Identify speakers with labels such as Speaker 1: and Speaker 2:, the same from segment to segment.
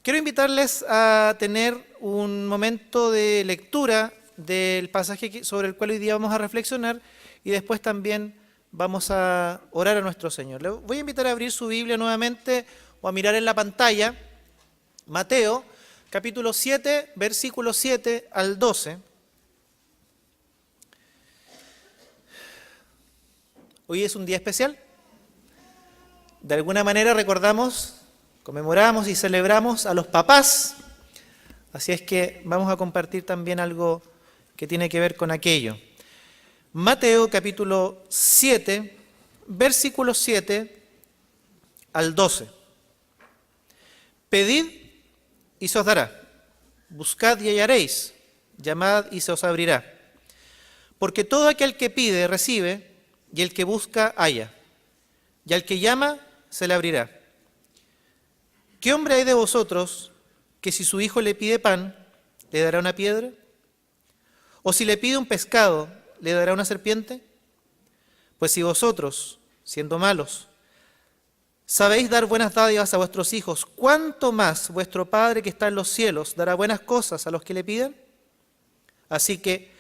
Speaker 1: Quiero invitarles a tener un momento de lectura del pasaje sobre el cual hoy día vamos a reflexionar y después también vamos a orar a nuestro Señor. Le voy a invitar a abrir su Biblia nuevamente o a mirar en la pantalla Mateo, capítulo 7, versículos 7 al 12. Hoy es un día especial. De alguna manera recordamos, conmemoramos y celebramos a los papás. Así es que vamos a compartir también algo que tiene que ver con aquello. Mateo capítulo 7, versículos 7 al 12. Pedid y se os dará, buscad y hallaréis, llamad y se os abrirá. Porque todo aquel que pide recibe, y el que busca halla, y al que llama se le abrirá. ¿Qué hombre hay de vosotros que si su hijo le pide pan, le dará una piedra? ¿O si le pide un pescado, le dará una serpiente? Pues si vosotros, siendo malos, sabéis dar buenas dádivas a vuestros hijos, ¿cuánto más vuestro Padre que está en los cielos dará buenas cosas a los que le piden? Así que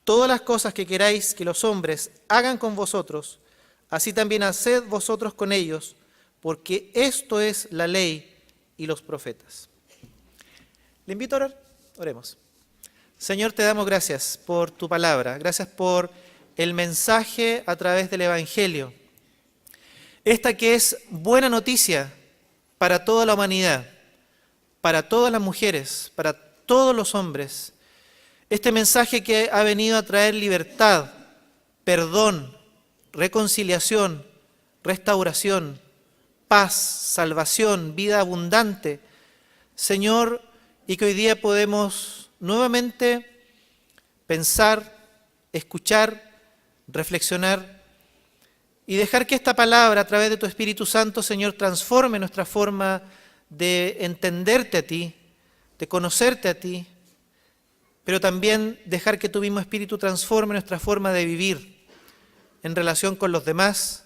Speaker 1: todas las cosas que queráis que los hombres hagan con vosotros, así también haced vosotros con ellos, porque esto es la ley y los profetas. Le invito a orar. Oremos. Señor, te damos gracias por tu palabra, gracias por el mensaje a través del Evangelio. Esta que es buena noticia para toda la humanidad, para todas las mujeres, para todos los hombres. Este mensaje que ha venido a traer libertad, perdón, reconciliación, restauración, paz, salvación, vida abundante. Señor, y que hoy día podemos nuevamente pensar, escuchar, reflexionar y dejar que esta palabra a través de tu Espíritu Santo, Señor, transforme nuestra forma de entenderte a ti, de conocerte a ti, pero también dejar que tu mismo Espíritu transforme nuestra forma de vivir en relación con los demás,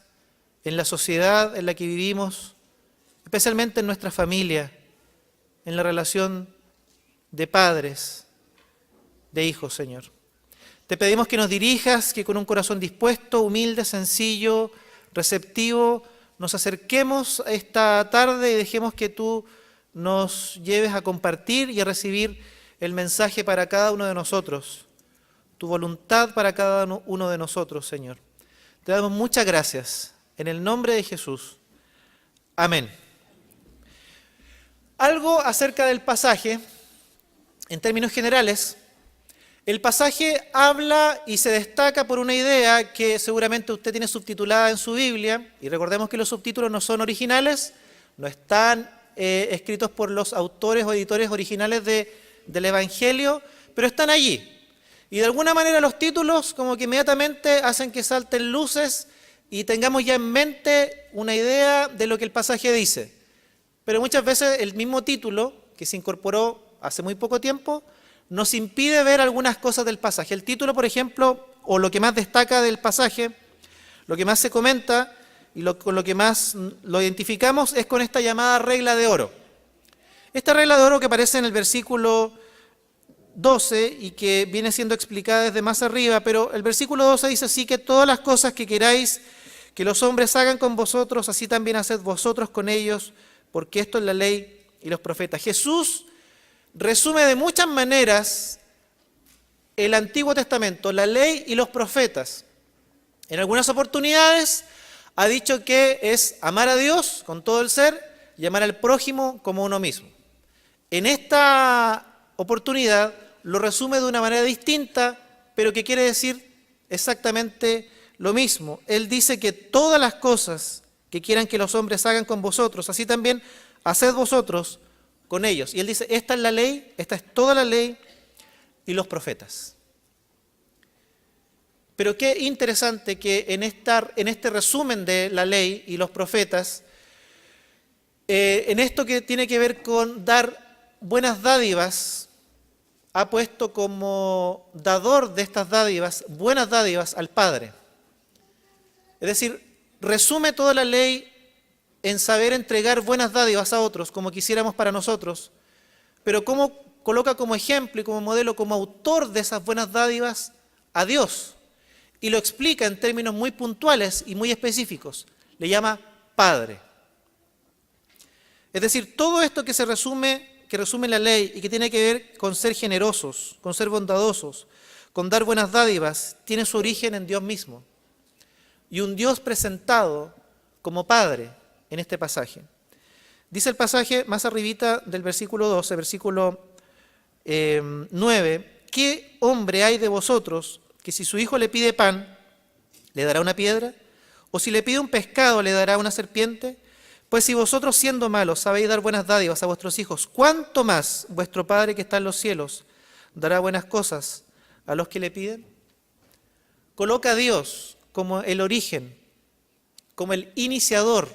Speaker 1: en la sociedad en la que vivimos, especialmente en nuestra familia, en la relación de padres, de hijos, Señor. Te pedimos que nos dirijas, que con un corazón dispuesto, humilde, sencillo, receptivo, nos acerquemos a esta tarde y dejemos que tú nos lleves a compartir y a recibir el mensaje para cada uno de nosotros, tu voluntad para cada uno de nosotros, Señor. Te damos muchas gracias, en el nombre de Jesús. Amén. Algo acerca del pasaje, en términos generales. El pasaje habla y se destaca por una idea que seguramente usted tiene subtitulada en su Biblia, y recordemos que los subtítulos no son originales, no están escritos por los autores o editores originales del Evangelio, pero están allí. Y de alguna manera los títulos como que inmediatamente hacen que salten luces y tengamos ya en mente una idea de lo que el pasaje dice. Pero muchas veces el mismo título, que se incorporó hace muy poco tiempo, nos impide ver algunas cosas del pasaje. El título, por ejemplo, o lo que más destaca del pasaje, lo que más se comenta y con lo que más lo identificamos es con esta llamada regla de oro. Esta regla de oro que aparece en el versículo 12 y que viene siendo explicada desde más arriba, pero el versículo 12 dice así: que todas las cosas que queráis que los hombres hagan con vosotros, así también haced vosotros con ellos, porque esto es la ley y los profetas. Jesús resume de muchas maneras el Antiguo Testamento, la ley y los profetas. En algunas oportunidades ha dicho que es amar a Dios con todo el ser y amar al prójimo como uno mismo. En esta oportunidad lo resume de una manera distinta, pero que quiere decir exactamente lo mismo. Él dice que todas las cosas que quieran que los hombres hagan con vosotros, así también haced vosotros con ellos. Y él dice, esta es la ley, esta es toda la ley y los profetas. Pero qué interesante que en este resumen de la ley y los profetas, en esto que tiene que ver con dar buenas dádivas, ha puesto como dador de estas dádivas, buenas dádivas al Padre. Es decir, resume toda la ley en saber entregar buenas dádivas a otros como quisiéramos para nosotros, pero cómo coloca como ejemplo y como modelo, como autor de esas buenas dádivas a Dios. Y lo explica en términos muy puntuales y muy específicos. Le llama Padre. Es decir, todo esto que resume la ley y que tiene que ver con ser generosos, con ser bondadosos, con dar buenas dádivas, tiene su origen en Dios mismo. Y un Dios presentado como Padre en este pasaje. Dice el pasaje más arribita del versículo 12, versículo 9, ¿qué hombre hay de vosotros que si su hijo le pide pan, le dará una piedra? ¿O si le pide un pescado, le dará una serpiente? Pues si vosotros siendo malos sabéis dar buenas dádivas a vuestros hijos, ¿cuánto más vuestro Padre que está en los cielos dará buenas cosas a los que le piden? Coloca a Dios como el origen, como el iniciador,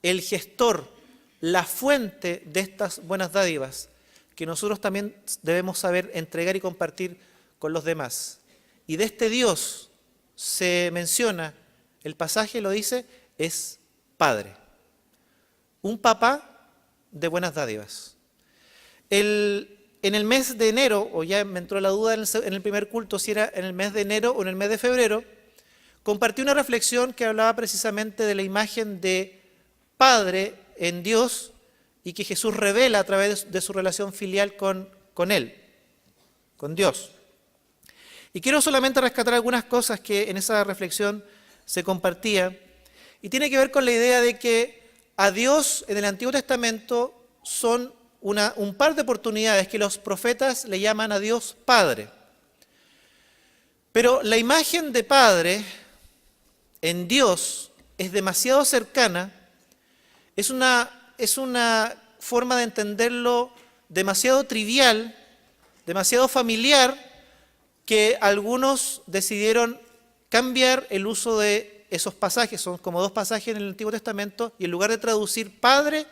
Speaker 1: el gestor, la fuente de estas buenas dádivas que nosotros también debemos saber entregar y compartir con los demás. Y de este Dios se menciona, el pasaje lo dice, es Padre. Un papá de buenas dádivas. En el mes de enero, o ya me entró la duda en el primer culto si era en el mes de enero o en el mes de febrero, compartí una reflexión que hablaba precisamente de la imagen de Padre en Dios y que Jesús revela a través de su relación filial con Él, con Dios. Y quiero solamente rescatar algunas cosas que en esa reflexión se compartía, y tiene que ver con la idea de que a Dios en el Antiguo Testamento son un par de oportunidades que los profetas le llaman a Dios Padre. Pero la imagen de Padre en Dios es demasiado cercana, es una forma de entenderlo demasiado trivial, demasiado familiar, que algunos decidieron cambiar el uso de esos pasajes, son como dos pasajes en el Antiguo Testamento, y en lugar de traducir Padre,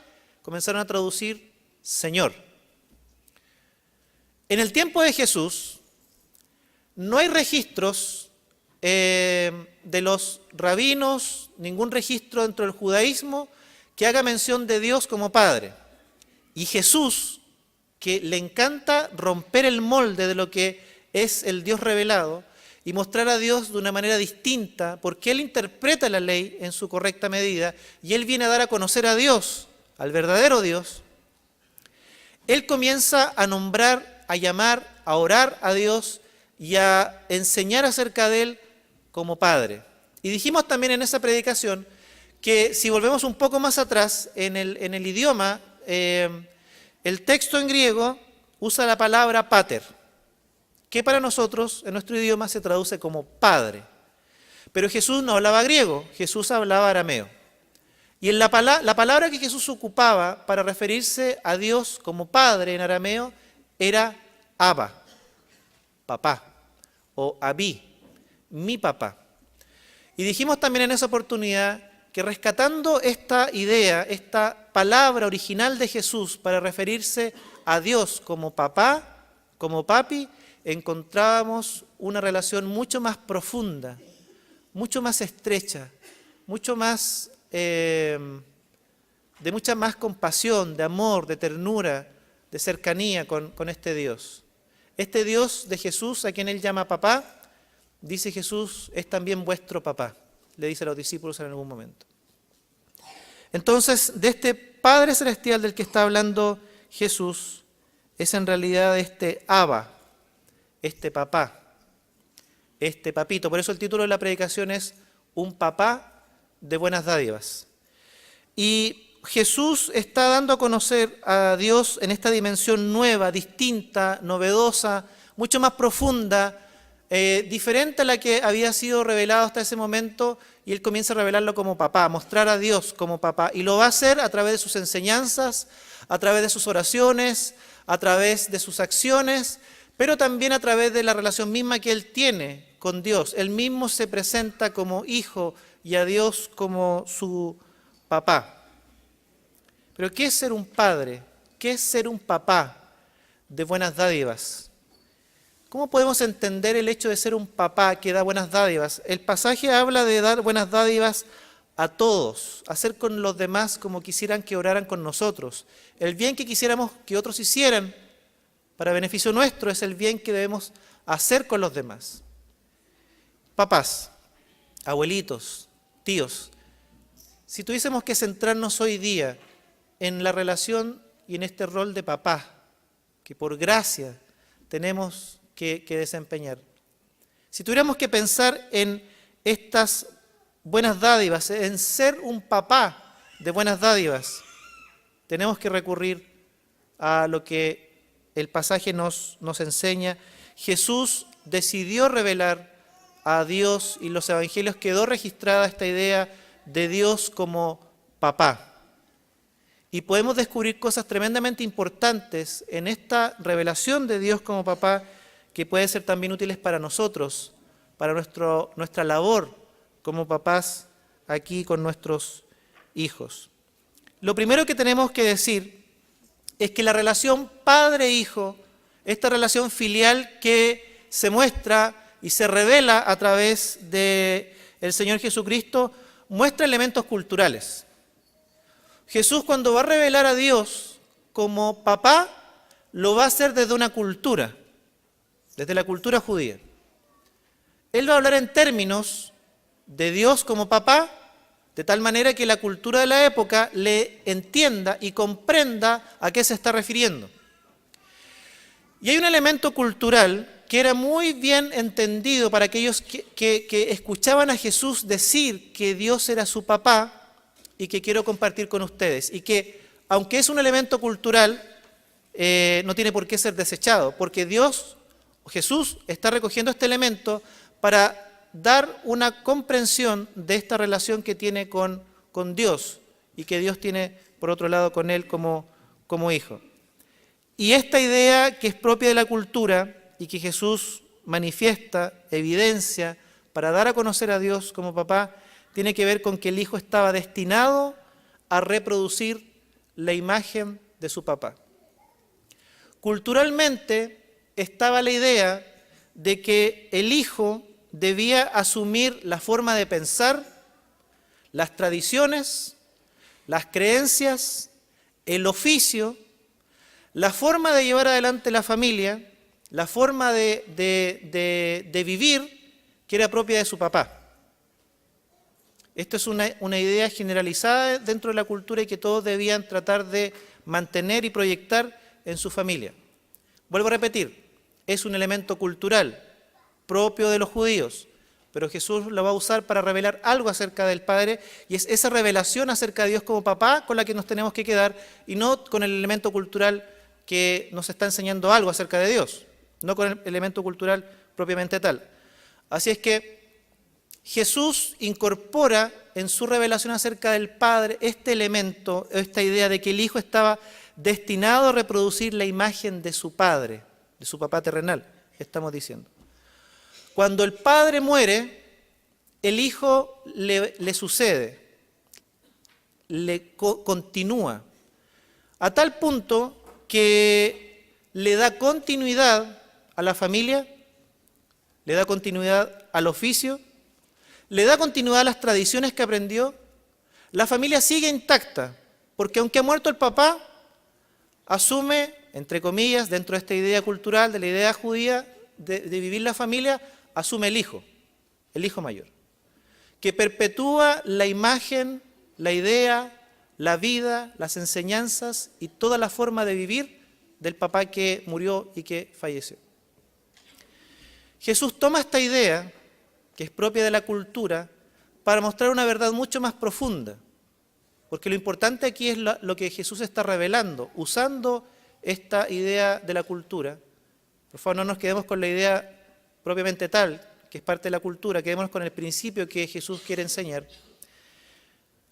Speaker 1: comenzaron a traducir Señor. En el tiempo de Jesús, no hay registros de los rabinos, ningún registro dentro del judaísmo que haga mención de Dios como Padre. Y Jesús, que le encanta romper el molde de lo que es el Dios revelado y mostrar a Dios de una manera distinta, porque Él interpreta la ley en su correcta medida y Él viene a dar a conocer a Dios, al verdadero Dios. Él comienza a nombrar, a llamar, a orar a Dios y a enseñar acerca de Él como Padre. Y dijimos también en esa predicación que si volvemos un poco más atrás en el idioma, el texto en griego usa la palabra pater, que para nosotros en nuestro idioma se traduce como Padre. Pero Jesús no hablaba griego, Jesús hablaba arameo. Y la palabra que Jesús ocupaba para referirse a Dios como Padre en arameo era Abba, papá, o Abí, mi papá. Y dijimos también en esa oportunidad que rescatando esta idea, esta palabra original de Jesús para referirse a Dios como papá, como papi, encontrábamos una relación mucho más profunda, mucho más estrecha, mucho más, de mucha más compasión, de amor, de ternura, de cercanía con este Dios. Este Dios de Jesús, a quien Él llama papá, dice Jesús, es también vuestro papá, le dice a los discípulos en algún momento. Entonces, de este Padre Celestial del que está hablando Jesús, es en realidad este Abba, este papá, este papito. Por eso el título de la predicación es Un papá de buenas dádivas. Y Jesús está dando a conocer a Dios en esta dimensión nueva, distinta, novedosa, mucho más profunda, diferente a la que había sido revelado hasta ese momento, y Él comienza a revelarlo como papá, a mostrar a Dios como papá. Y lo va a hacer a través de sus enseñanzas, a través de sus oraciones, a través de sus acciones, pero también a través de la relación misma que Él tiene con Dios. Él mismo se presenta como hijo y a Dios como su papá. Pero ¿qué es ser un padre? ¿Qué es ser un papá de buenas dádivas? ¿Cómo podemos entender el hecho de ser un papá que da buenas dádivas? El pasaje habla de dar buenas dádivas a todos, hacer con los demás como quisieran que oraran con nosotros. El bien que quisiéramos que otros hicieran para beneficio nuestro es el bien que debemos hacer con los demás. Papás, abuelitos, tíos, si tuviésemos que centrarnos hoy día en la relación y en este rol de papá, que por gracia tenemos que desempeñar, si tuviéramos que pensar en estas buenas dádivas, en ser un papá de buenas dádivas, tenemos que recurrir a lo que el pasaje nos enseña. Jesús decidió revelar a Dios y los evangelios quedó registrada esta idea de Dios como papá. Y podemos descubrir cosas tremendamente importantes en esta revelación de Dios como papá que pueden ser también útiles para nosotros, para nuestra labor como papás aquí con nuestros hijos. Lo primero que tenemos que decir es que la relación padre-hijo, esta relación filial que se muestra y se revela a través del Señor Jesucristo, muestra elementos culturales. Jesús, cuando va a revelar a Dios como papá, lo va a hacer desde una cultura, desde la cultura judía. Él va a hablar en términos de Dios como papá, de tal manera que la cultura de la época le entienda y comprenda a qué se está refiriendo. Y hay un elemento cultural que era muy bien entendido para aquellos que escuchaban a Jesús decir que Dios era su papá y que quiero compartir con ustedes. Y que, aunque es un elemento cultural, no tiene por qué ser desechado, porque Jesús está recogiendo este elemento para dar una comprensión de esta relación que tiene con Dios y que Dios tiene, por otro lado, con él como hijo. Y esta idea que es propia de la cultura y que Jesús manifiesta, evidencia, para dar a conocer a Dios como papá, tiene que ver con que el hijo estaba destinado a reproducir la imagen de su papá. Culturalmente estaba la idea de que el hijo debía asumir la forma de pensar, las tradiciones, las creencias, el oficio, la forma de llevar adelante la familia, la forma de vivir que era propia de su papá. Esto es una idea generalizada dentro de la cultura y que todos debían tratar de mantener y proyectar en su familia. Vuelvo a repetir, es un elemento cultural propio de los judíos, pero Jesús lo va a usar para revelar algo acerca del Padre, y es esa revelación acerca de Dios como papá con la que nos tenemos que quedar, y no con el elemento cultural que nos está enseñando algo acerca de Dios, no con el elemento cultural propiamente tal. Así es que Jesús incorpora en su revelación acerca del Padre este elemento, esta idea de que el Hijo estaba destinado a reproducir la imagen de su Padre, de su papá terrenal, estamos diciendo. Cuando el Padre muere, el Hijo le sucede, continúa, a tal punto que le da continuidad a la familia, le da continuidad al oficio, le da continuidad a las tradiciones que aprendió. La familia sigue intacta, porque aunque ha muerto el papá, asume, entre comillas, dentro de esta idea cultural, de la idea judía de vivir la familia, asume el hijo mayor, que perpetúa la imagen, la idea, la vida, las enseñanzas y toda la forma de vivir del papá que murió y que falleció. Jesús toma esta idea, que es propia de la cultura, para mostrar una verdad mucho más profunda, porque lo importante aquí es lo que Jesús está revelando, usando esta idea de la cultura. Por favor, no nos quedemos con la idea propiamente tal, que es parte de la cultura, quedémonos con el principio que Jesús quiere enseñar.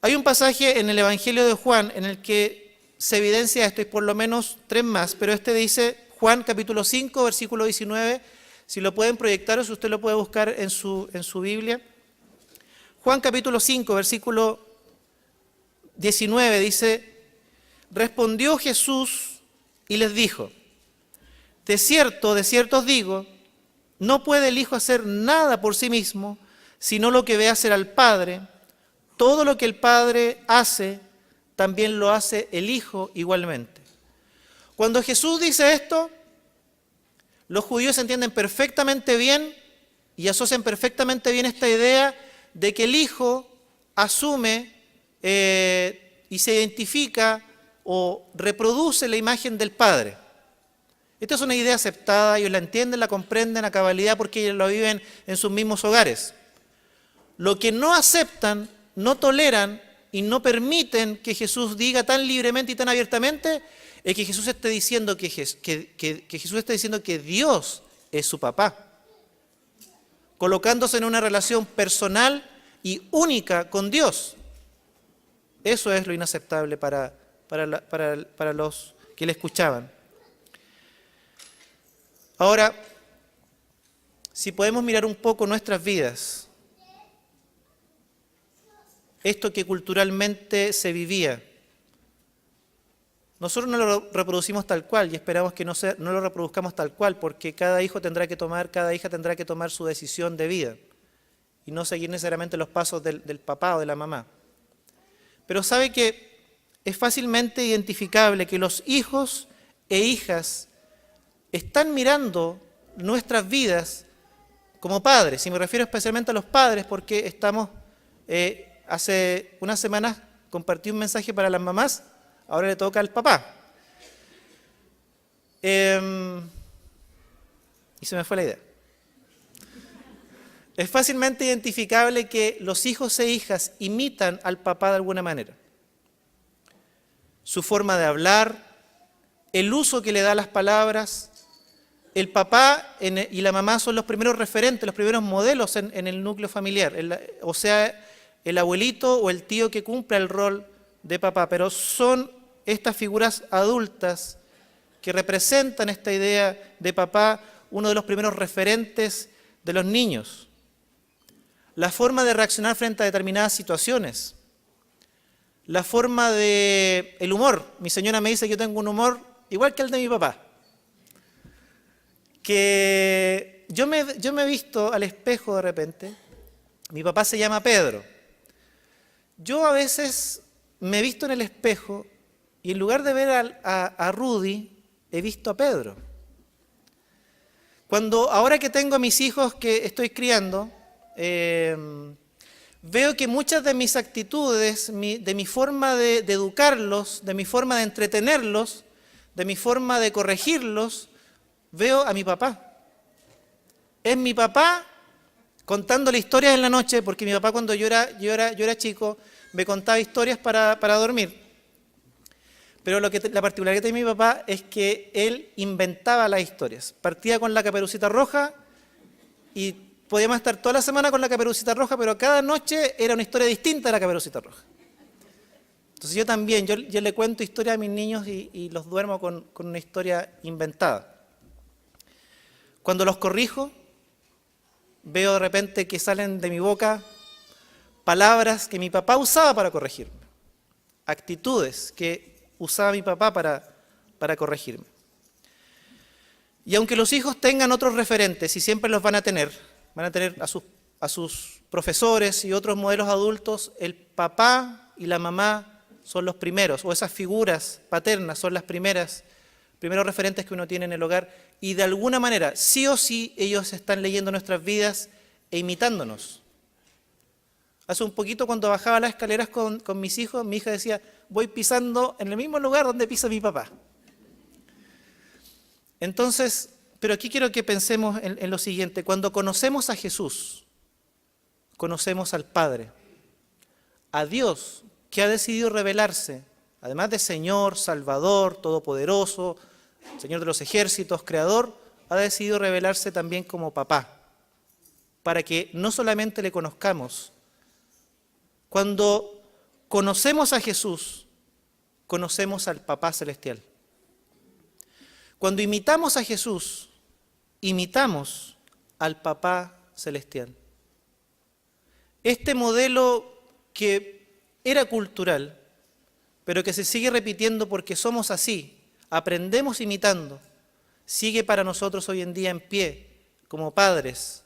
Speaker 1: Hay un pasaje en el Evangelio de Juan en el que se evidencia esto, y por lo menos 3 más, pero este dice, Juan capítulo 5, versículo 19, si lo pueden proyectar o si usted lo puede buscar en su Biblia. Juan capítulo 5, versículo 19 dice, respondió Jesús y les dijo, de cierto os digo, no puede el Hijo hacer nada por sí mismo, sino lo que ve hacer al Padre. todo lo que el Padre hace, también lo hace el Hijo igualmente. Cuando Jesús dice esto, los judíos entienden perfectamente bien y asocian perfectamente bien esta idea de que el Hijo asume y se identifica o reproduce la imagen del Padre. Esta es una idea aceptada, ellos la entienden, la comprenden a cabalidad porque ellos lo viven en sus mismos hogares. Lo que no aceptan, no toleran y no permiten que Jesús diga tan libremente y tan abiertamente es que Jesús esté diciendo que Jesús esté diciendo que Dios es su papá, colocándose en una relación personal y única con Dios. Eso es lo inaceptable para los que le escuchaban. Ahora, si podemos mirar un poco nuestras vidas, esto que culturalmente se vivía, nosotros no lo reproducimos tal cual y esperamos que no lo reproduzcamos tal cual, porque cada hija tendrá que tomar su decisión de vida y no seguir necesariamente los pasos del papá o de la mamá. Pero sabe que es fácilmente identificable que los hijos e hijas están mirando nuestras vidas como padres, y me refiero especialmente a los padres porque estamos, hace unas semanas compartí un mensaje para las mamás, ahora le toca al papá. Y se me fue la idea. Es fácilmente identificable que los hijos e hijas imitan al papá de alguna manera. Su forma de hablar, el uso que le da a las palabras. El papá y la mamá son los primeros referentes, los primeros modelos en el núcleo familiar. O sea, el abuelito o el tío que cumple el rol de papá. Pero son estas figuras adultas que representan esta idea de papá, uno de los primeros referentes de los niños. La forma de reaccionar frente a determinadas situaciones. La forma de el humor. Mi señora me dice que yo tengo un humor igual que el de mi papá. Que yo me he visto al espejo de repente. Mi papá se llama Pedro. Yo a veces me he visto en el espejo y en lugar de ver a Rudy, he visto a Pedro. Ahora que tengo a mis hijos que estoy criando, veo que muchas de mis actitudes, de mi forma de educarlos, de mi forma de entretenerlos, de mi forma de corregirlos, veo a mi papá. Es mi papá contándole historias en la noche, porque mi papá cuando yo era chico me contaba historias para dormir. Pero la particularidad de mi papá es que él inventaba las historias. Partía con la Caperucita Roja y podíamos estar toda la semana con la Caperucita Roja, pero cada noche era una historia distinta de la Caperucita Roja. Entonces yo también, yo le cuento historias a mis niños y los duermo con una historia inventada. Cuando los corrijo, veo de repente que salen de mi boca palabras que mi papá usaba para corregirme, actitudes que usaba mi papá para corregirme. Y aunque los hijos tengan otros referentes, y siempre los van a tener a sus profesores y otros modelos adultos, el papá y la mamá son los primeros, o esas figuras paternas son las primeros referentes que uno tiene en el hogar, y de alguna manera, sí o sí, ellos están leyendo nuestras vidas e imitándonos. Hace un poquito cuando bajaba las escaleras con mis hijos, mi hija decía, voy pisando en el mismo lugar donde pisa mi papá. Entonces, pero aquí quiero que pensemos en lo siguiente, cuando conocemos a Jesús, conocemos al Padre, a Dios que ha decidido revelarse, además de Señor, Salvador, Todopoderoso, Señor de los ejércitos, Creador, ha decidido revelarse también como papá, para que no solamente le conozcamos. Cuando conocemos a Jesús, conocemos al Papá Celestial. Cuando imitamos a Jesús, imitamos al Papá Celestial. Este modelo que era cultural, pero que se sigue repitiendo porque somos así, aprendemos imitando, sigue para nosotros hoy en día en pie como padres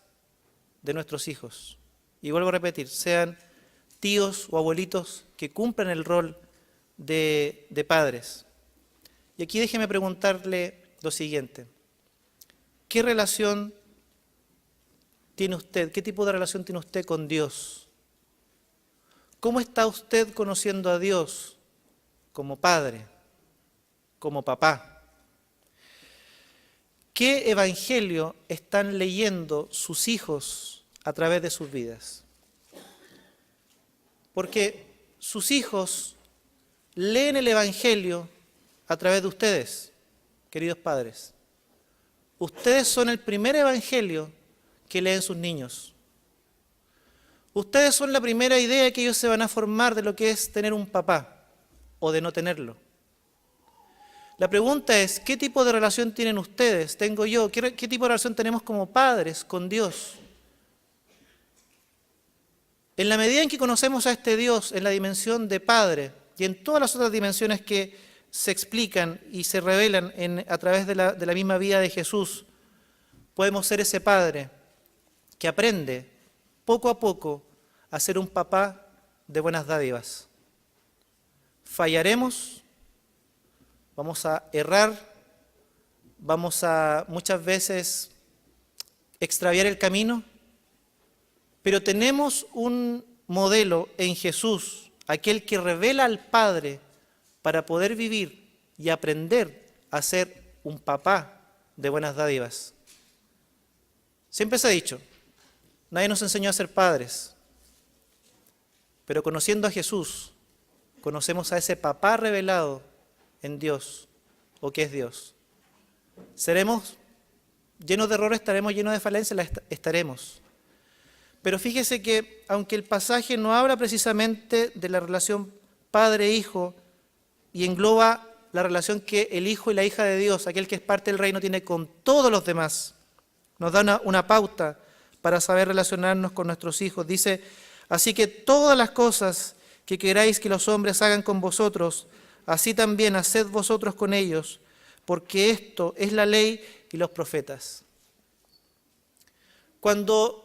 Speaker 1: de nuestros hijos. Y vuelvo a repetir, sean tíos o abuelitos que cumplen el rol de padres. Y aquí déjeme preguntarle lo siguiente. ¿Qué relación tiene usted? ¿Qué tipo de relación tiene usted con Dios? ¿Cómo está usted conociendo a Dios como padre, como papá? ¿Qué evangelio están leyendo sus hijos a través de sus vidas? Porque sus hijos leen el evangelio a través de ustedes, queridos padres. Ustedes son el primer evangelio que leen sus niños. Ustedes son la primera idea que ellos se van a formar de lo que es tener un papá o de no tenerlo. La pregunta es, ¿qué tipo de relación tienen ustedes? ¿Tengo yo? ¿Qué tipo de relación tenemos como padres con Dios? En la medida en que conocemos a este Dios en la dimensión de Padre y en todas las otras dimensiones que se explican y se revelan a través de la misma vida de Jesús, podemos ser ese Padre que aprende poco a poco a ser un papá de buenas dádivas. Fallaremos, vamos a errar, vamos a muchas veces extraviar el camino, pero tenemos un modelo en Jesús, aquel que revela al Padre para poder vivir y aprender a ser un papá de buenas dádivas. Siempre se ha dicho, nadie nos enseñó a ser padres, pero conociendo a Jesús, conocemos a ese papá revelado en Dios, o que es Dios. Seremos llenos de errores, estaremos llenos de falencias, estaremos. Pero fíjese que, aunque el pasaje no habla precisamente de la relación padre-hijo y engloba la relación que el hijo y la hija de Dios, aquel que es parte del reino, tiene con todos los demás, nos da una pauta para saber relacionarnos con nuestros hijos. Dice, así que todas las cosas que queráis que los hombres hagan con vosotros, así también haced vosotros con ellos, porque esto es la ley y los profetas. Cuando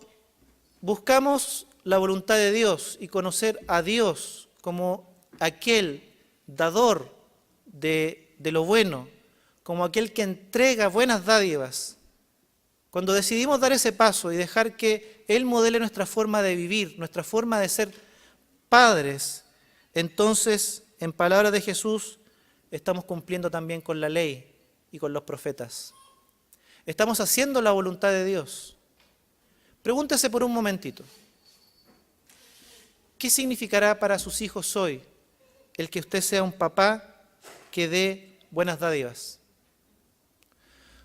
Speaker 1: buscamos la voluntad de Dios y conocer a Dios como aquel dador de lo bueno, como aquel que entrega buenas dádivas, cuando decidimos dar ese paso y dejar que Él modele nuestra forma de vivir, nuestra forma de ser padres, entonces, en palabras de Jesús, estamos cumpliendo también con la ley y con los profetas. Estamos haciendo la voluntad de Dios. Pregúntese por un momentito, ¿qué significará para sus hijos hoy el que usted sea un papá que dé buenas dádivas?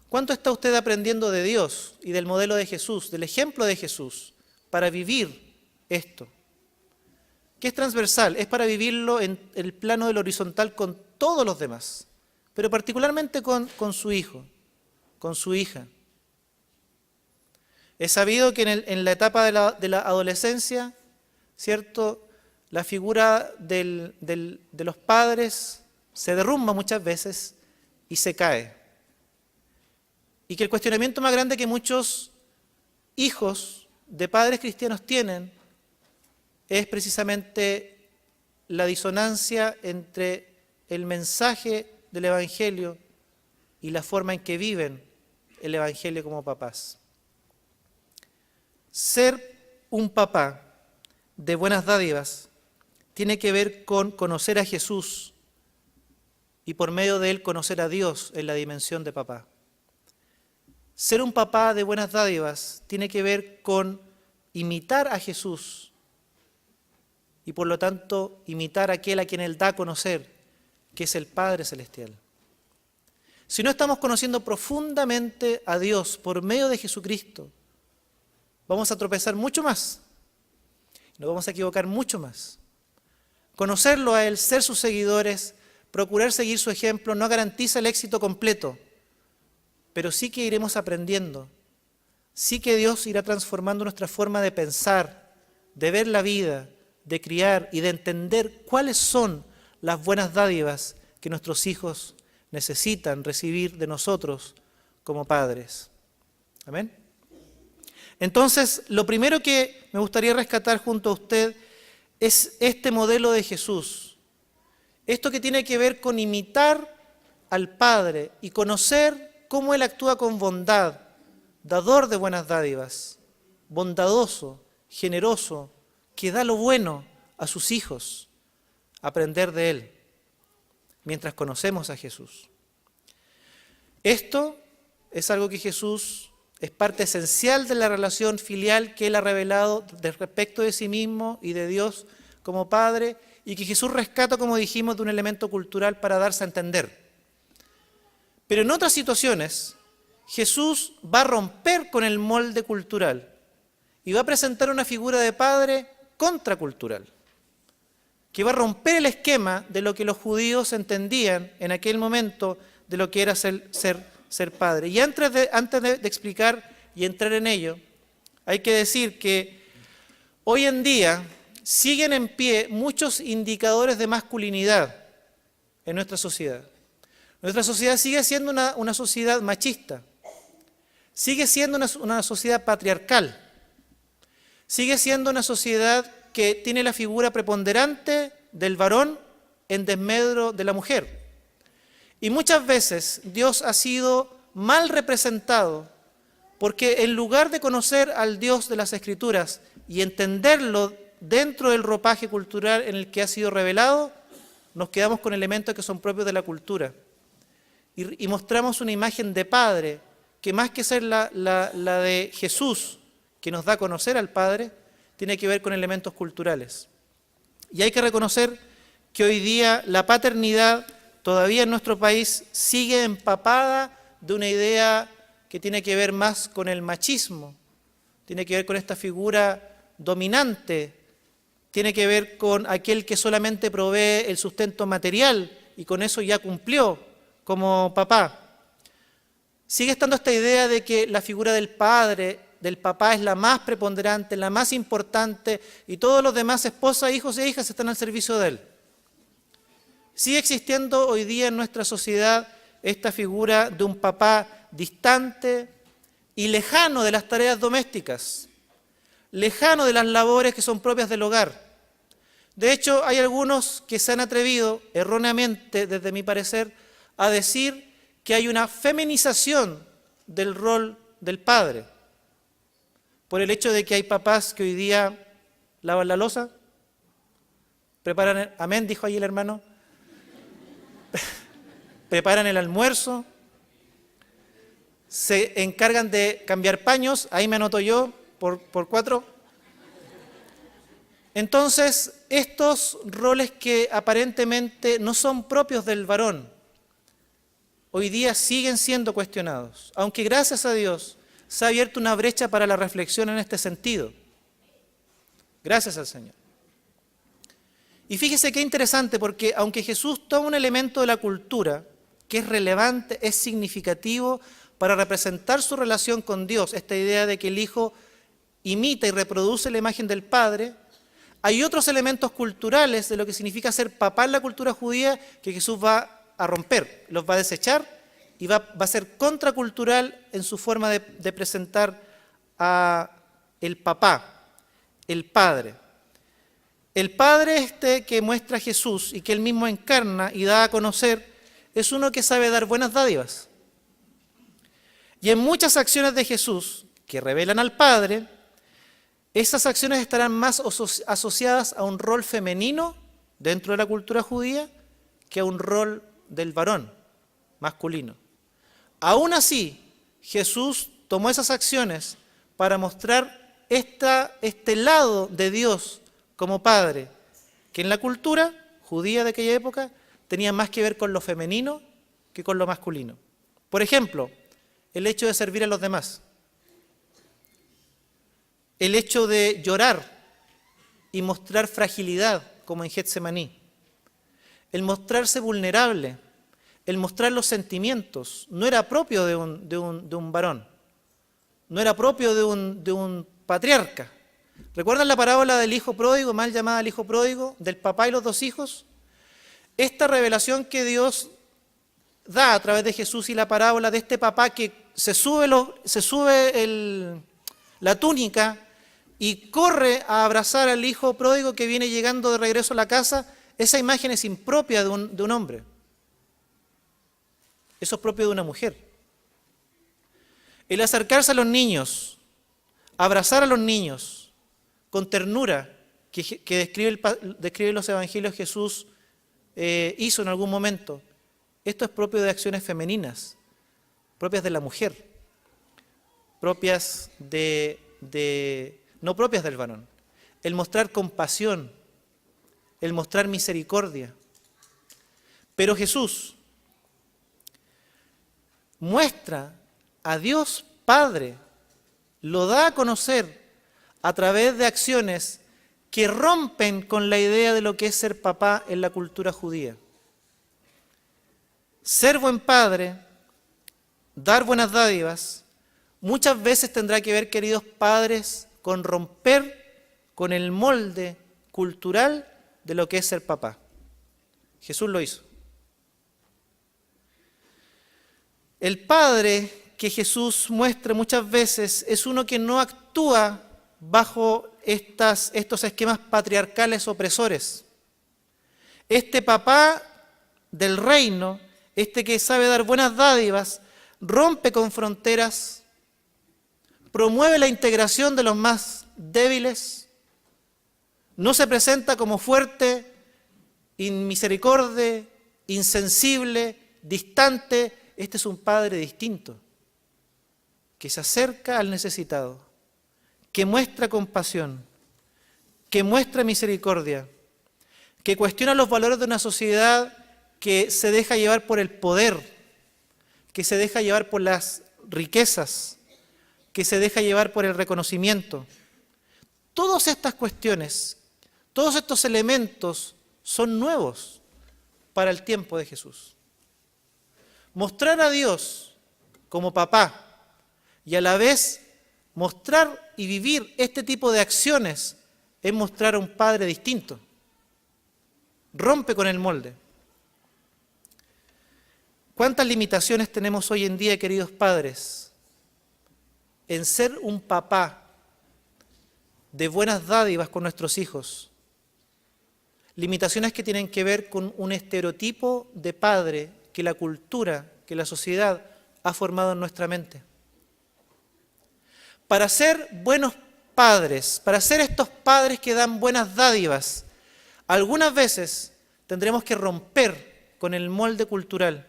Speaker 1: ¿Cuánto está usted aprendiendo de Dios y del modelo de Jesús, del ejemplo de Jesús, para vivir esto? Que es transversal, es para vivirlo en el plano del horizontal con todos los demás, pero particularmente con su hijo, con su hija. Es sabido que en la etapa de la adolescencia, ¿cierto?, la figura de los padres se derrumba muchas veces y se cae. Y que el cuestionamiento más grande que muchos hijos de padres cristianos tienen es precisamente la disonancia entre el mensaje del Evangelio y la forma en que viven el Evangelio como papás. Ser un papá de buenas dádivas tiene que ver con conocer a Jesús y por medio de él conocer a Dios en la dimensión de papá. Ser un papá de buenas dádivas tiene que ver con imitar a Jesús y por lo tanto imitar a aquel a quien él da a conocer, que es el Padre Celestial. Si no estamos conociendo profundamente a Dios por medio de Jesucristo, vamos a tropezar mucho más, nos vamos a equivocar mucho más. Conocerlo a Él, ser sus seguidores, procurar seguir su ejemplo, no garantiza el éxito completo, pero sí que iremos aprendiendo, sí que Dios irá transformando nuestra forma de pensar, de ver la vida, de criar y de entender cuáles son las buenas dádivas que nuestros hijos necesitan recibir de nosotros como padres. Amén. Entonces, lo primero que me gustaría rescatar junto a usted es este modelo de Jesús. Esto que tiene que ver con imitar al Padre y conocer cómo Él actúa con bondad, dador de buenas dádivas, bondadoso, generoso, que da lo bueno a sus hijos. Aprender de Él mientras conocemos a Jesús. Esto es algo que Jesús es parte esencial de la relación filial que Él ha revelado respecto de sí mismo y de Dios como Padre, y que Jesús rescata, como dijimos, de un elemento cultural para darse a entender. Pero en otras situaciones, Jesús va a romper con el molde cultural y va a presentar una figura de Padre contracultural, que va a romper el esquema de lo que los judíos entendían en aquel momento de lo que era ser padre. Y antes de explicar y entrar en ello, hay que decir que hoy en día siguen en pie muchos indicadores de masculinidad en nuestra sociedad. Nuestra sociedad sigue siendo una sociedad machista, sigue siendo una sociedad patriarcal, sigue siendo una sociedad que tiene la figura preponderante del varón en desmedro de la mujer. Y muchas veces Dios ha sido mal representado porque en lugar de conocer al Dios de las Escrituras y entenderlo dentro del ropaje cultural en el que ha sido revelado, nos quedamos con elementos que son propios de la cultura. Y mostramos una imagen de Padre que más que ser la de Jesús, que nos da a conocer al Padre, tiene que ver con elementos culturales. Y hay que reconocer que hoy día la paternidad todavía en nuestro país sigue empapada de una idea que tiene que ver más con el machismo, tiene que ver con esta figura dominante, tiene que ver con aquel que solamente provee el sustento material y con eso ya cumplió como papá. Sigue estando esta idea de que la figura del padre, del papá, es la más preponderante, la más importante, y todos los demás, esposas, hijos e hijas, están al servicio de él. Sigue existiendo hoy día en nuestra sociedad esta figura de un papá distante y lejano de las tareas domésticas, lejano de las labores que son propias del hogar. De hecho, hay algunos que se han atrevido, erróneamente, desde mi parecer, a decir que hay una feminización del rol del padre, por el hecho de que hay papás que hoy día lavan la loza, preparan, amén, dijo ahí el hermano, preparan el almuerzo, se encargan de cambiar paños, ahí me anoto yo, por 4. Entonces, estos roles que aparentemente no son propios del varón, hoy día siguen siendo cuestionados, aunque gracias a Dios se ha abierto una brecha para la reflexión en este sentido. Gracias al Señor. Y fíjese qué interesante, porque aunque Jesús toma un elemento de la cultura que es relevante, es significativo para representar su relación con Dios, esta idea de que el Hijo imita y reproduce la imagen del Padre, hay otros elementos culturales de lo que significa ser papá en la cultura judía que Jesús va a romper, los va a desechar y va a ser contracultural en su forma de presentar a el papá, el Padre. El Padre este que muestra Jesús y que Él mismo encarna y da a conocer es uno que sabe dar buenas dádivas. Y en muchas acciones de Jesús que revelan al Padre, esas acciones estarán más asociadas a un rol femenino dentro de la cultura judía que a un rol del varón masculino. Aún así, Jesús tomó esas acciones para mostrar este lado de Dios como Padre, que en la cultura judía de aquella época tenía más que ver con lo femenino que con lo masculino. Por ejemplo, el hecho de servir a los demás, el hecho de llorar y mostrar fragilidad, como en Getsemaní, el mostrarse vulnerable, el mostrar los sentimientos, no era propio de un varón, no era propio de un patriarca. ¿Recuerdan la parábola del hijo pródigo, mal llamada el hijo pródigo, del papá y los 2 hijos? Esta revelación que Dios da a través de Jesús y la parábola de este papá que se sube la túnica, y corre a abrazar al hijo pródigo que viene llegando de regreso a la casa, esa imagen es impropia de un hombre. Eso es propio de una mujer. El acercarse a los niños, abrazar a los niños con ternura, que describe los evangelios Jesús hizo en algún momento, esto es propio de acciones femeninas, propias de la mujer, propias no propias del varón. El mostrar compasión, el mostrar misericordia. Pero Jesús muestra a Dios Padre, lo da a conocer a través de acciones que rompen con la idea de lo que es ser papá en la cultura judía. Ser buen padre, dar buenas dádivas, muchas veces tendrá que ver, queridos padres, con romper con el molde cultural de lo que es ser papá. Jesús lo hizo. El padre que Jesús muestra muchas veces es uno que no actúa bajo estos esquemas patriarcales opresores. Este papá del reino, este que sabe dar buenas dádivas, rompe con fronteras, promueve la integración de los más débiles, no se presenta como fuerte, inmisericordia, insensible, distante. Este es un padre distinto, que se acerca al necesitado, que muestra compasión, que muestra misericordia, que cuestiona los valores de una sociedad que se deja llevar por el poder, que se deja llevar por las riquezas, que se deja llevar por el reconocimiento. Todas estas cuestiones, todos estos elementos son nuevos para el tiempo de Jesús. Mostrar a Dios como papá y a la vez mostrar y vivir este tipo de acciones es mostrar a un padre distinto. Rompe con el molde. ¿Cuántas limitaciones tenemos hoy en día, queridos padres, en ser un papá de buenas dádivas con nuestros hijos? Limitaciones que tienen que ver con un estereotipo de padre que la cultura, que la sociedad ha formado en nuestra mente. Para ser buenos padres, para ser estos padres que dan buenas dádivas, algunas veces tendremos que romper con el molde cultural,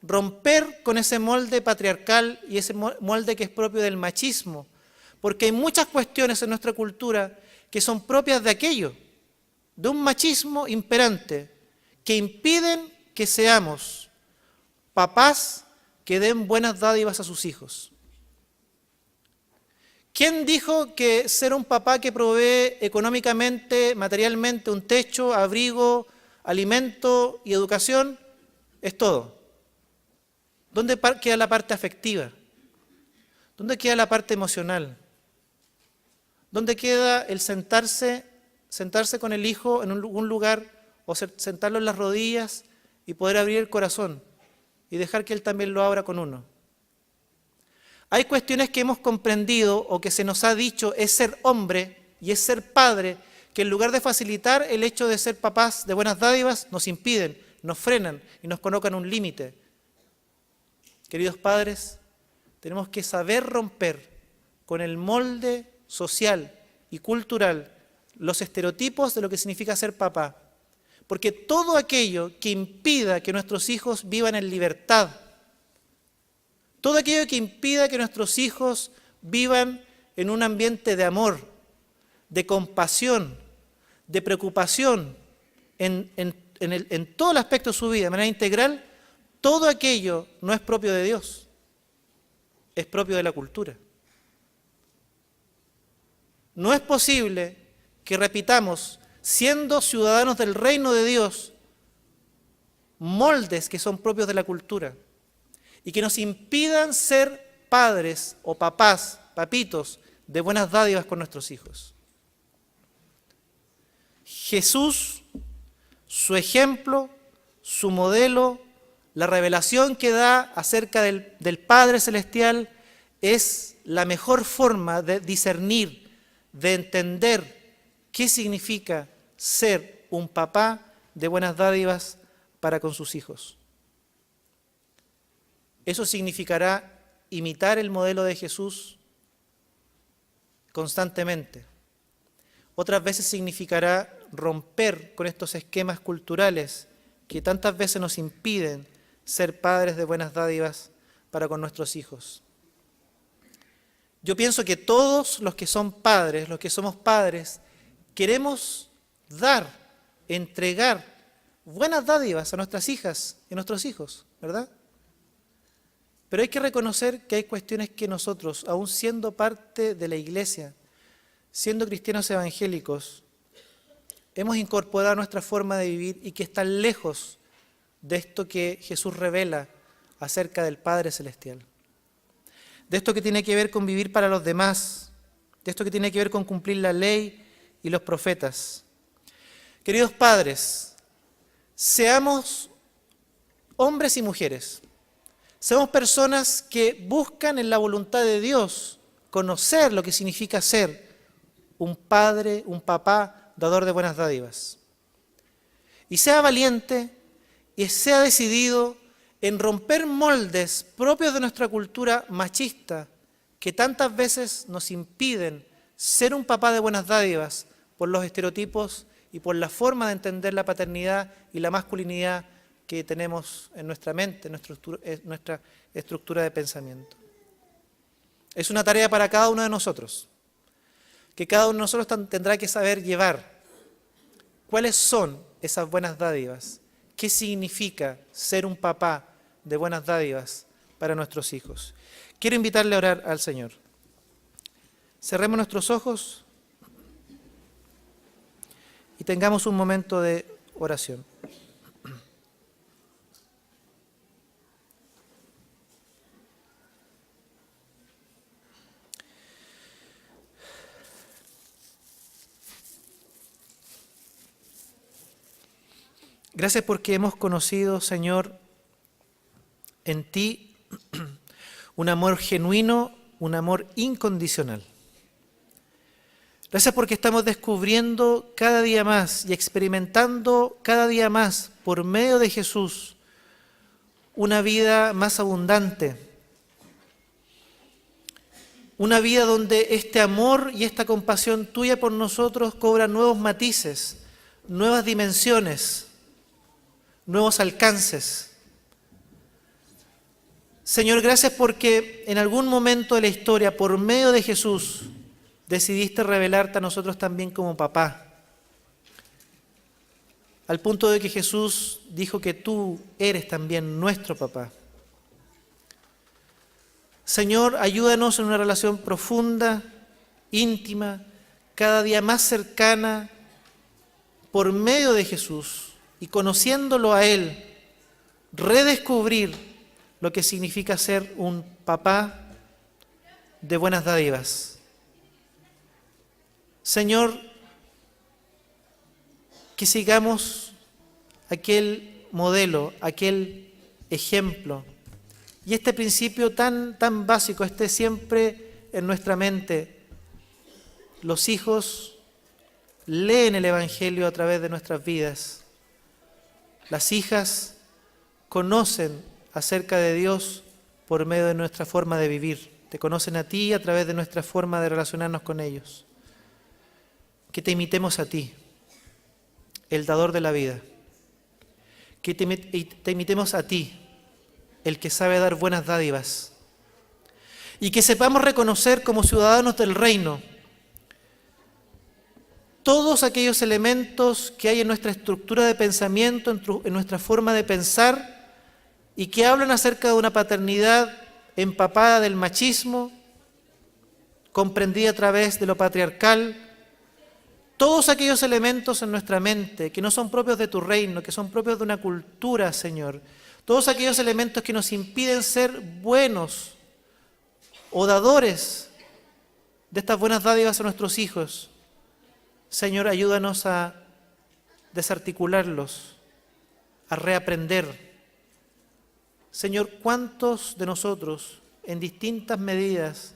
Speaker 1: romper con ese molde patriarcal y ese molde que es propio del machismo, porque hay muchas cuestiones en nuestra cultura que son propias de aquello, de un machismo imperante, que impiden que seamos papás que den buenas dádivas a sus hijos. ¿Quién dijo que ser un papá que provee económicamente, materialmente, un techo, abrigo, alimento y educación es todo? ¿Dónde queda la parte afectiva? ¿Dónde queda la parte emocional? ¿Dónde queda el sentarse con el hijo en un lugar o sentarlo en las rodillas y poder abrir el corazón y dejar que él también lo abra con uno? Hay cuestiones que hemos comprendido o que se nos ha dicho es ser hombre y es ser padre, que en lugar de facilitar el hecho de ser papás de buenas dádivas, nos impiden, nos frenan y nos colocan un límite. Queridos padres, tenemos que saber romper con el molde social y cultural los estereotipos de lo que significa ser papá, porque todo aquello que impida que nuestros hijos vivan en libertad, todo aquello que impida que nuestros hijos vivan en un ambiente de amor, de compasión, de preocupación en todo el aspecto de su vida, de manera integral, todo aquello no es propio de Dios, es propio de la cultura. No es posible que repitamos, siendo ciudadanos del reino de Dios, moldes que son propios de la cultura y que nos impidan ser padres o papás, papitos, de buenas dádivas con nuestros hijos. Jesús, su ejemplo, su modelo, la revelación que da acerca del Padre Celestial es la mejor forma de discernir, de entender qué significa ser un papá de buenas dádivas para con sus hijos. Eso significará imitar el modelo de Jesús constantemente. Otras veces significará romper con estos esquemas culturales que tantas veces nos impiden ser padres de buenas dádivas para con nuestros hijos. Yo pienso que todos los que son padres, los que somos padres, queremos dar, entregar buenas dádivas a nuestras hijas y a nuestros hijos, ¿verdad? Pero hay que reconocer que hay cuestiones que nosotros, aun siendo parte de la iglesia, siendo cristianos evangélicos, hemos incorporado a nuestra forma de vivir y que están lejos de esto que Jesús revela acerca del Padre Celestial. De esto que tiene que ver con vivir para los demás, de esto que tiene que ver con cumplir la ley y los profetas. Queridos padres, seamos hombres y mujeres, seamos personas que buscan en la voluntad de Dios conocer lo que significa ser un padre, un papá, dador de buenas dádivas. Y sea valiente y sea decidido en romper moldes propios de nuestra cultura machista que tantas veces nos impiden ser un papá de buenas dádivas por los estereotipos y por la forma de entender la paternidad y la masculinidad que tenemos en nuestra mente, en nuestra estructura de pensamiento. Es una tarea para cada uno de nosotros, que cada uno de nosotros tendrá que saber llevar. ¿Cuáles son esas buenas dádivas? ¿Qué significa ser un papá de buenas dádivas para nuestros hijos? Quiero invitarle a orar al Señor. Cerremos nuestros ojos y tengamos un momento de oración. Gracias porque hemos conocido, Señor, en ti un amor genuino, un amor incondicional. Gracias porque estamos descubriendo cada día más y experimentando cada día más por medio de Jesús una vida más abundante. Una vida donde este amor y esta compasión tuya por nosotros cobran nuevos matices, nuevas dimensiones, nuevos alcances. Señor, gracias porque en algún momento de la historia, por medio de Jesús, decidiste revelarte a nosotros también como papá. Al punto de que Jesús dijo que tú eres también nuestro papá. Señor, ayúdanos en una relación profunda, íntima, cada día más cercana, por medio de Jesús, y conociéndolo a Él, redescubrir lo que significa ser un papá de buenas dádivas. Señor, que sigamos aquel modelo, aquel ejemplo, y este principio tan básico esté siempre en nuestra mente. Los hijos leen el Evangelio a través de nuestras vidas. Las hijas conocen acerca de Dios por medio de nuestra forma de vivir. Te conocen a ti a través de nuestra forma de relacionarnos con ellos. Que te imitemos a ti, el dador de la vida. Que te imitemos a ti, el que sabe dar buenas dádivas. Y que sepamos reconocer como ciudadanos del reino todos aquellos elementos que hay en nuestra estructura de pensamiento, en nuestra forma de pensar, y que hablan acerca de una paternidad empapada del machismo, comprendida a través de lo patriarcal. Todos aquellos elementos en nuestra mente que no son propios de tu reino, que son propios de una cultura, Señor. Todos aquellos elementos que nos impiden ser buenos o dadores de estas buenas dádivas a nuestros hijos. Señor, ayúdanos a desarticularlos, a reaprender. Señor, ¿cuántos de nosotros, en distintas medidas,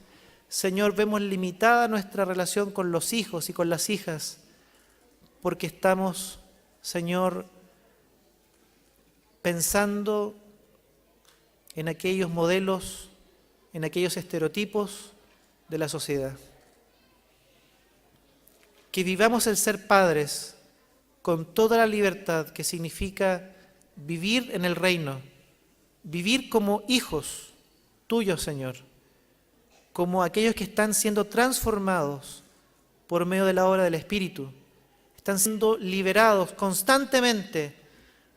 Speaker 1: Señor, vemos limitada nuestra relación con los hijos y con las hijas, porque estamos, Señor, pensando en aquellos modelos, en aquellos estereotipos de la sociedad. Que vivamos el ser padres con toda la libertad que significa vivir en el reino, vivir como hijos tuyos, Señor, como aquellos que están siendo transformados por medio de la obra del Espíritu, están siendo liberados constantemente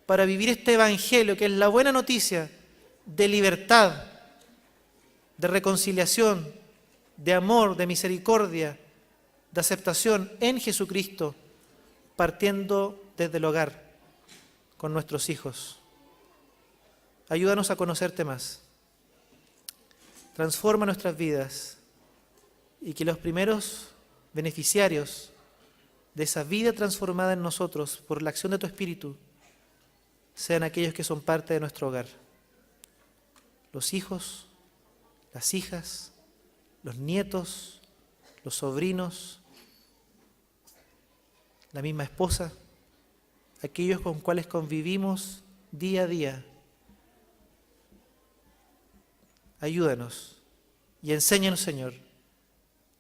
Speaker 1: para vivir este evangelio que es la buena noticia de libertad, de reconciliación, de amor, de misericordia, de aceptación en Jesucristo, partiendo desde el hogar con nuestros hijos. Ayúdanos a conocerte más. Transforma nuestras vidas y que los primeros beneficiarios de esa vida transformada en nosotros por la acción de tu Espíritu sean aquellos que son parte de nuestro hogar. Los hijos, las hijas, los nietos, los sobrinos, la misma esposa, aquellos con cuales convivimos día a día. Ayúdanos y enséñanos, Señor,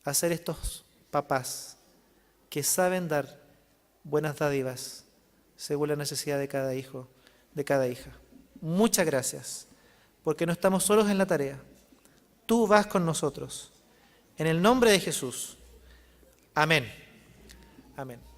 Speaker 1: a ser estos papás que saben dar buenas dádivas según la necesidad de cada hijo, de cada hija. Muchas gracias, porque no estamos solos en la tarea. Tú vas con nosotros. En el nombre de Jesús. Amén. Amén.